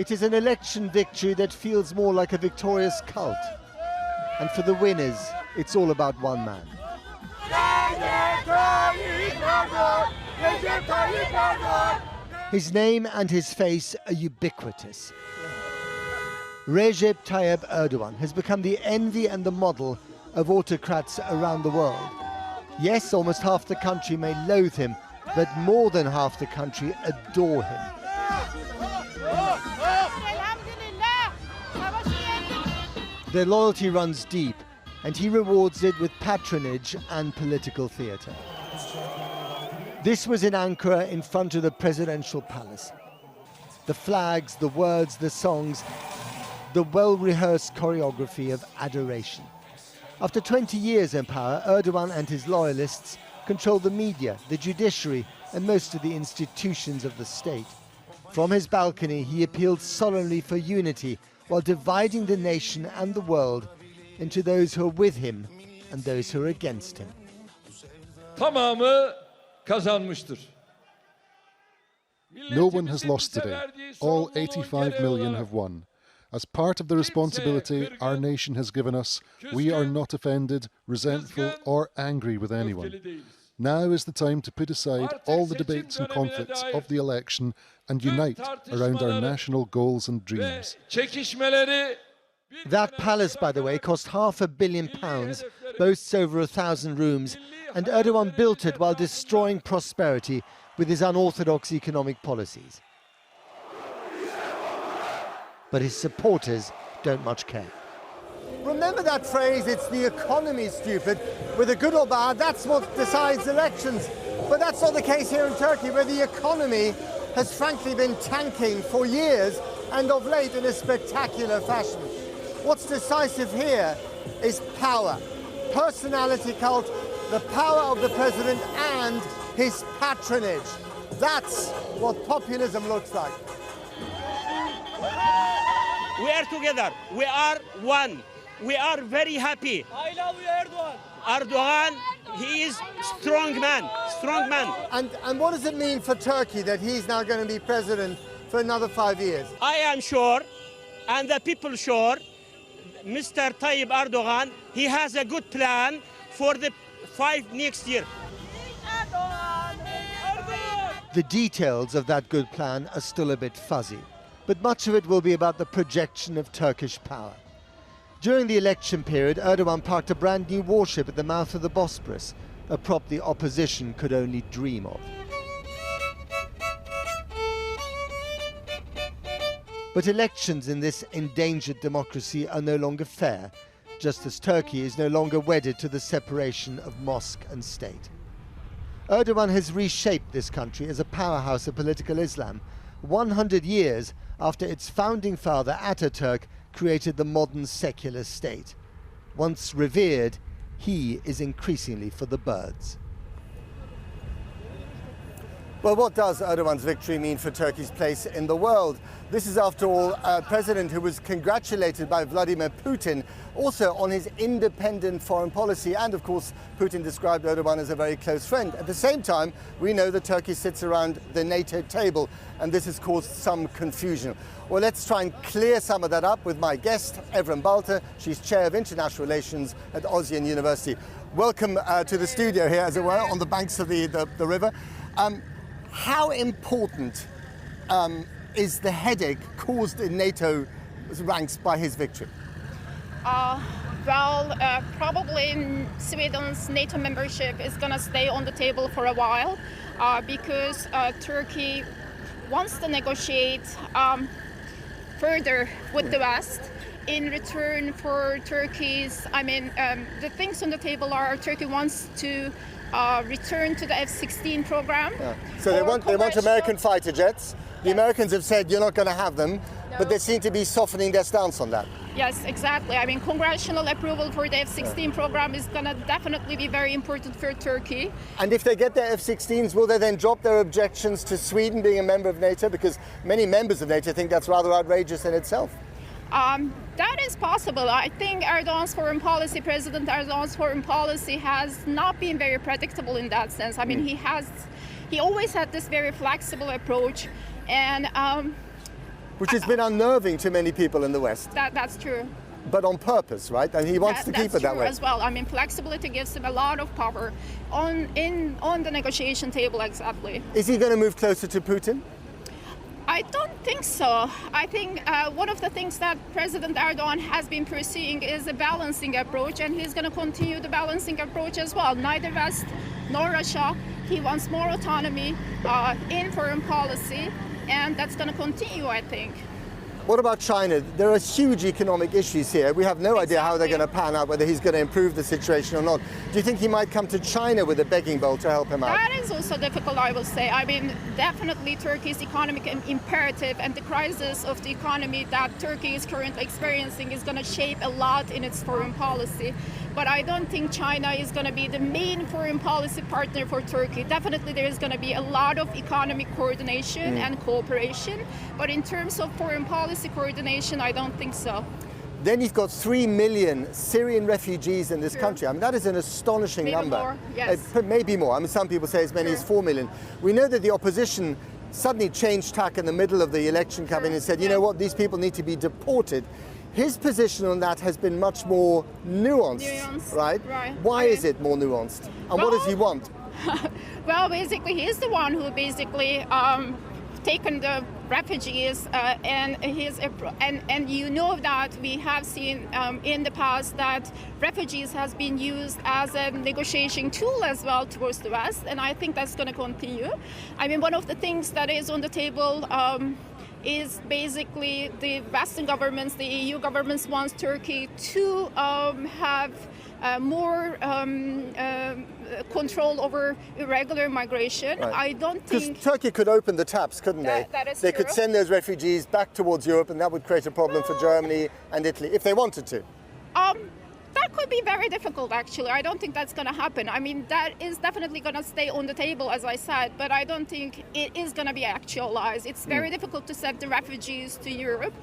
It is an election victory that feels more like a victorious cult. And for the winners, it's all about one man. His name and his face are ubiquitous. Recep Tayyip Erdogan has become the envy and the model of autocrats around the world. Yes, almost half the country may loathe him, but more than half the country adore him. Their loyalty runs deep, and he rewards it with patronage and political theatre. This was in Ankara in front of the presidential palace. The flags, the words, the songs, the well-rehearsed choreography of adoration. After 20 years in power, Erdogan and his loyalists control the media, the judiciary, and most of the institutions of the state. From his balcony, he appealed solemnly for unity while dividing the nation and the world into those who are with him and those who are against him. Tamamı kazanmıştır. No one has lost today. All 85 million have won. As part of the responsibility our nation has given us, we are not offended, resentful or angry with anyone. Now is the time to put aside all the debates and conflicts of the election and unite around our national goals and dreams. That palace, by the way, cost £500 million, boasts over 1,000 rooms, and Erdogan built it while destroying prosperity with his unorthodox economic policies. But his supporters don't much care. Remember that phrase, it's the economy, stupid. Whether good or bad, that's what decides elections. But that's not the case here in Turkey, where the economy has frankly been tanking for years, and of late in a spectacular fashion. What's decisive here is power, personality cult, the power of the president and his patronage. That's what populism looks like. We are together. We are one. We are very happy. I love you, Erdogan. Erdogan, he is strong man, strong man. And what does it mean for Turkey that he's now going to be president for another 5 years? I am sure, and the people sure, Mr. Tayyip Erdogan, he has a good plan for the next year. The details of that good plan are still a bit fuzzy, but much of it will be about the projection of Turkish power. During the election period, Erdogan parked a brand new warship at the mouth of the Bosporus, a prop the opposition could only dream of. But elections in this endangered democracy are no longer fair, just as Turkey is no longer wedded to the separation of mosque and state. Erdogan has reshaped this country as a powerhouse of political Islam, 100 years after its founding father Ataturk created the modern secular state. Once revered, he is increasingly for the birds. Well, what does Erdogan's victory mean for Turkey's place in the world? This is, after all, a president who was congratulated by Vladimir Putin also on his independent foreign policy. And, of course, Putin described Erdogan as a very close friend. At the same time, we know that Turkey sits around the NATO table, and this has caused some confusion. Well, let's try and clear some of that up with my guest, Evren Balta. She's Chair of International Relations at Osijek University. Welcome to the studio here, as it were, on the banks of the river. How important is the headache caused in NATO ranks by his victory? Probably Sweden's NATO membership is going to stay on the table for a while because Turkey wants to negotiate further with the West in return for Turkey's, the things on the table are Turkey wants to return to the F-16 program. Yeah. So they want American fighter jets. The Americans have said you're not going to have them, but they seem to be softening their stance on that. Yes, exactly. Congressional approval for the F-16 program is going to definitely be very important for Turkey. And if they get their F-16s, will they then drop their objections to Sweden being a member of NATO? Because many members of NATO think that's rather outrageous in itself. That is possible. I think President Erdogan's foreign policy has not been very predictable in that sense. He always had this very flexible approach, and which has been unnerving to many people in the West. That's true. But on purpose, right? And he wants to keep it that way. That's true as well. I mean, flexibility gives him a lot of power on the negotiation table, exactly. Is he going to move closer to Putin? I don't think so. I think one of the things that President Erdogan has been pursuing is a balancing approach, and he's going to continue the balancing approach as well. Neither West nor Russia. He wants more autonomy in foreign policy, and that's going to continue, I think. What about China? There are huge economic issues here. We have no idea how they're going to pan out, whether he's going to improve the situation or not. Do you think he might come to China with a begging bowl to help him out? That is also difficult, I will say. I mean, definitely Turkey's economic imperative and the crisis of the economy that Turkey is currently experiencing is going to shape a lot in its foreign policy. But I don't think China is going to be the main foreign policy partner for Turkey. Definitely there is going to be a lot of economic coordination and cooperation. But in terms of foreign policy coordination, I don't think so. Then you've got 3 million Syrian refugees in this country. I mean, that is an astonishing Maybe number. more, yes. Maybe more. I mean, some people say as many as 4 million. We know that the opposition suddenly changed tack in the middle of the election campaign and said, you know what, these people need to be deported. His position on that has been much more nuanced, right? Why is it more nuanced? And what does he want? Well, basically, he's the one who basically taken the refugees, and you know that we have seen in the past that refugees has been used as a negotiation tool as well towards the West, and I think that's going to continue. I mean, one of the things that is on the table is basically the Western governments, the EU governments wants Turkey to have more control over irregular migration. Right. I don't think... Because Turkey could open the taps, couldn't they? That is they true. could send those refugees back towards Europe, and that would create a problem for Germany and Italy, if they wanted to. That could be very difficult, actually. I don't think that's going to happen. I mean, that is definitely going to stay on the table, as I said, but I don't think it is going to be actualized. It's very difficult to send the refugees to Europe.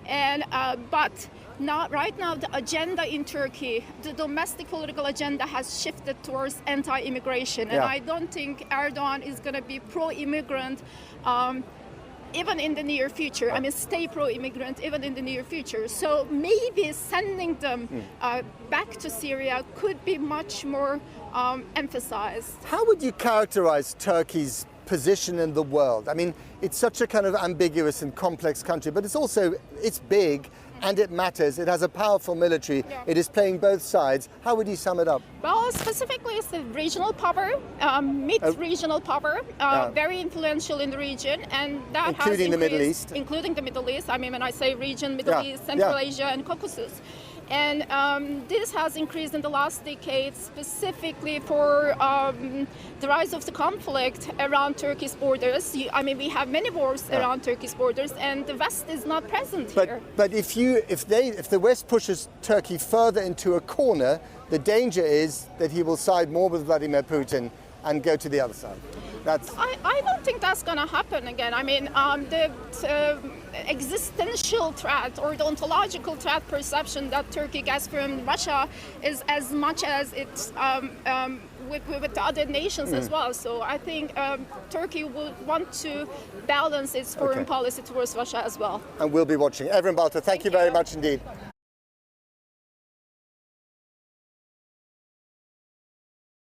And but not right now, the agenda in Turkey, the domestic political agenda has shifted towards anti-immigration. And I don't think Erdogan is going to be pro-immigrant even in the near future. I mean, stay pro-immigrant even in the near future. So maybe sending them back to Syria could be much more emphasized. How would you characterize Turkey's position in the world? I mean, it's such a kind of ambiguous and complex country, but it's big and it matters. It has a powerful military. It is playing both sides. How would you sum it up? Well, specifically, it's the regional power, mid-regional power, very influential in the region, and that including the Middle East. Including the Middle East. I mean, when I say region, Middle East, Central Asia, and Caucasus. And this has increased in the last decade, specifically for the rise of the conflict around Turkey's borders. I mean, we have many wars around Turkey's borders, and the West is not present here. But if the West pushes Turkey further into a corner, the danger is that he will side more with Vladimir Putin and go to the other side. I don't think that's going to happen again. I mean, the existential threat or the ontological threat perception that Turkey gets from Russia is as much as it's with the other nations as well. So I think Turkey would want to balance its foreign policy towards Russia as well. And we'll be watching. Evren Balta, thank you very much indeed.